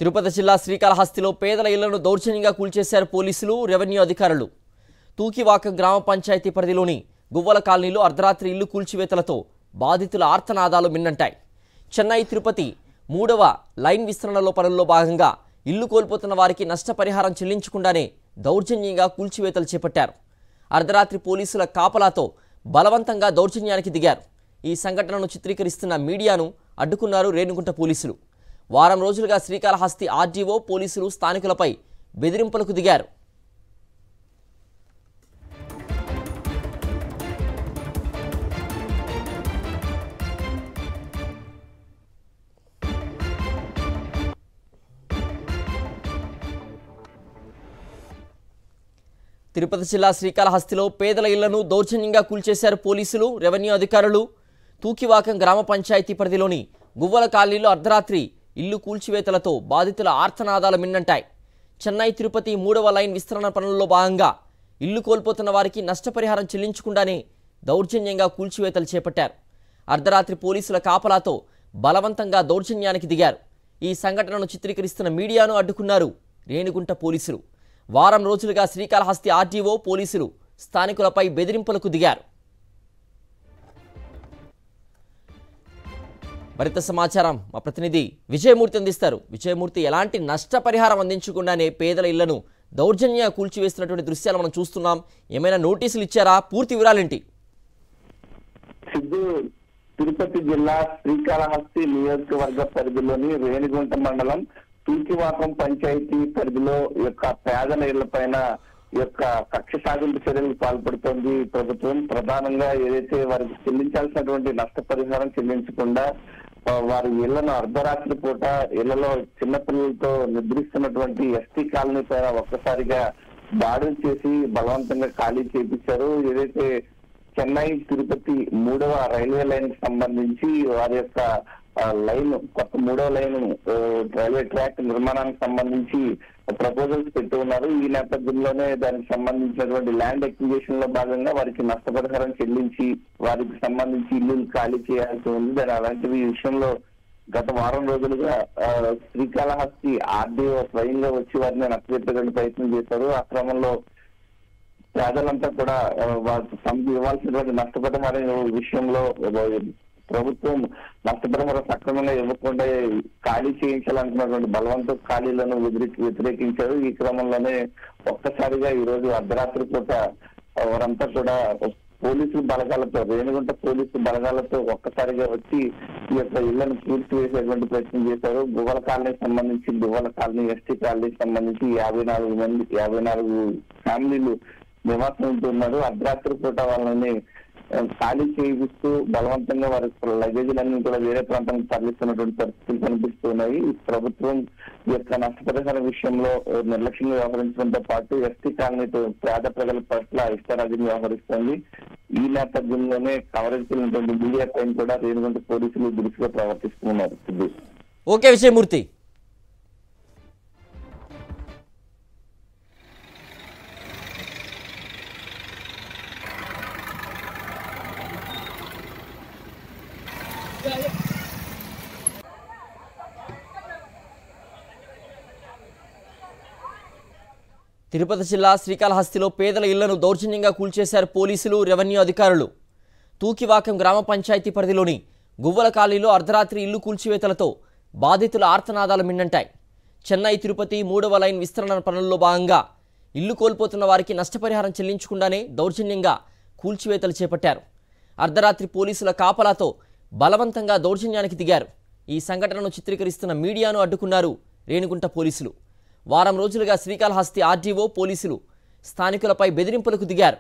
తిరుపతి జిల్లా శ్రీకాళహస్తిలో పేదల ఇళ్లను దౌర్జన్యంగా కూల్చేశారు పోలీసులు, రెవెన్యూ అధికారులు. తూకివాక గ్రామ పంచాయతీ పరిధిలోని గువ్వల కాలనీలో అర్ధరాత్రి ఇల్లు కూల్చివేతలతో బాధితుల ఆర్తనాదాలు మిన్నంటాయి. చెన్నై తిరుపతి 3వ లైన్ విస్తరణలో పనుల్లో భాగంగా ఇల్లు కోల్పోతున్న వారికి నష్టపరిహారం చెల్లించకుండానే దౌర్జన్యంగా కూల్చివేతలు చేపట్టారు. అర్ధరాత్రి పోలీసుల కాపలాతో బలవంతంగా దౌర్జన్యానికి దిగారు. ఈ సంఘటనను చిత్రీకరిస్తున్న మీడియాను అడ్డుకున్నారు రేణిగుంట పోలీసులు. వారం రోజులుగా శ్రీకాళహస్తి ఆర్డీఓ పోలీసులు స్థానికులపై బెదిరింపులకు దిగారు. తిరుపతి జిల్లా శ్రీకాళహస్తిలో పేదల ఇళ్లను దౌర్జన్యంగా కూల్చేశారు పోలీసులు, రెవెన్యూ అధికారులు. తూకివాకం గ్రామ పంచాయతీ పరిధిలోని గువ్వల కాలనీలో అర్ధరాత్రి ఇల్లు కూల్చివేతలతో బాధితుల ఆర్తనాదాలు మిన్నంటాయి. చెన్నై తిరుపతి 3వ లైన్ విస్తరణ పనుల్లో భాగంగా ఇల్లు కోల్పోతున్న వారికి నష్టపరిహారం చెల్లించకుండానే దౌర్జన్యంగా కూల్చివేతలు చేపట్టారు. అర్ధరాత్రి పోలీసుల కాపలాతో బలవంతంగా దౌర్జన్యానికి దిగారు. ఈ సంఘటనను చిత్రీకరిస్తున్న మీడియాను అడ్డుకున్నారు రేణిగుంట పోలీసులు. వారం రోజులుగా శ్రీకాళహస్తి ఆర్డీఓ పోలీసులు స్థానికులపై బెదిరింపులకు దిగారు. మరింత సమాచారం మా ప్రతినిధి విజయమూర్తి అందిస్తారు. విజయమూర్తి, ఎలాంటి నష్టపరిహారం అందించకుండానే పేదల ఇళ్లను దౌర్జన్యంగా కూల్చివేస్తున్నటువంటి దృశ్యాలు మనం చూస్తున్నాం. ఏమైనా నోటీసులు ఇచ్చారా? పూర్తి వివరాలేంటి? తిరుపతి జిల్లా శ్రీకాళహస్తి నియోజకవర్గ పరిధిలోని రేణిగుంట మండలం తూకివాకం పంచాయతీ పరిధిలో యొక్క పేదల ఇళ్ల పైన యొక్క కక్ష సాధింపు చర్యలకు పాల్పడుతోంది ప్రభుత్వం. ప్రధానంగా ఏదైతే వారికి చెల్లించాల్సినటువంటి నష్టపరిహారం చెల్లించకుండా వారి ఇళ్లను అర్ధరాత్రి పూట ఇళ్లలో చిన్నపిల్లలతో నిద్రిస్తున్నటువంటి ఎస్టీ కాలనీ పైన ఒక్కసారిగా దాడులు చేసి బలవంతంగా ఖాళీ చేపించారు. ఏదైతే చెన్నై తిరుపతి 3వ రైల్వే లైన్ కి సంబంధించి వారి యొక్క లైన్ కొత్త 3వ లైన్ రైల్వే ట్రాక్ నిర్మాణానికి సంబంధించి ప్రపోజల్స్ పెట్టి ఉన్నారు. ఈ నేపథ్యంలోనే దానికి సంబంధించినటువంటి ల్యాండ్ ఎక్విజిషన్ లో భాగంగా వారికి నష్టపరిహారం చెల్లించి వారికి సంబంధించి ఇల్లు ఖాళీ చేయాల్సి ఉంది. దాని అలాంటి విషయంలో గత వారం రోజులుగా శ్రీకాళహస్తి ఆర్డీఓ స్వయంగా వచ్చి వారిని నష్టపెట్టడానికి ప్రయత్నం చేశారు. ఆ క్రమంలో పేదలంతా కూడా వారికి ఇవ్వాల్సినటువంటి నష్టపరిహారం విషయంలో ప్రభుత్వం నష్టపరిహారం సక్రమంగా ఇవ్వకుండా ఖాళీ చేయించాలనుకున్నటువంటి బలవంత ఖాళీలను వ్యతిరేకించారు. ఈ క్రమంలోనే ఒక్కసారిగా ఈ రోజు అర్ధరాత్రి పూట వారంతా కూడా పోలీసులు బలగాలతో రేణిగుంట పోలీసు బలగాలతో ఒక్కసారిగా వచ్చి ఈ యొక్క ఇళ్లను పూర్తి వేసేటువంటి ప్రయత్నం చేశారు. గువ్వల కాలనీకి సంబంధించి గువ్వల కాలనీ ఎస్టీ కాలనీకి సంబంధించి 54 ఫ్యామిలీలు నివాసం ఉంటున్నారు. అర్ధరాత్రి పూట వాళ్ళని ఖాళీ చేయిస్తూ బలవంతంగా వారి లగేజీలన్నీ కూడా వేరే ప్రాంతానికి తరలిస్తున్నటువంటి పరిస్థితులు కనిపిస్తున్నాయి. ప్రభుత్వం ఈ యొక్క నష్టపరిహారం విషయంలో నిర్లక్ష్యంగా వ్యవహరించడంతో పాటు ఎస్టీ కాలనీతో పేద ప్రజల పట్ల ఇష్టరాజ్యం వ్యవహరిస్తోంది. ఈ నేపథ్యంలోనే కవరేజ్ చేసినటువంటి మీడియా పైన కూడా రేణిగుంట పోలీసులు దురుసుగా ప్రవర్తిస్తున్నారు. ఓకే విజయమూర్తి. తిరుపతి జిల్లా శ్రీకాళహస్తిలో పేదల ఇళ్లను దౌర్జన్యంగా కూల్చేశారు పోలీసులు, రెవెన్యూ అధికారులు. తూకివాకం గ్రామ పంచాయతీ పరిధిలోని గువ్వల కాలనీలో అర్ధరాత్రి ఇల్లు కూల్చివేతలతో బాధితుల ఆర్తనాదాలు మిన్నంటాయి. చెన్నై తిరుపతి 3వ లైన్ విస్తరణ పనుల్లో భాగంగా ఇల్లు కోల్పోతున్న వారికి నష్టపరిహారం చెల్లించకుండానే దౌర్జన్యంగా కూల్చివేతలు చేపట్టారు. అర్ధరాత్రి పోలీసుల కాపలాతో బలవంతంగా దౌర్జన్యానికి దిగారు. ఈ సంఘటనను చిత్రీకరిస్తున్న మీడియాను అడ్డుకున్నారు రేణిగుంట పోలీసులు. వారం రోజులుగా శ్రీకాళహస్తి ఆర్డీఓ పోలీసులు స్థానికులపై బెదిరింపులకు దిగారు.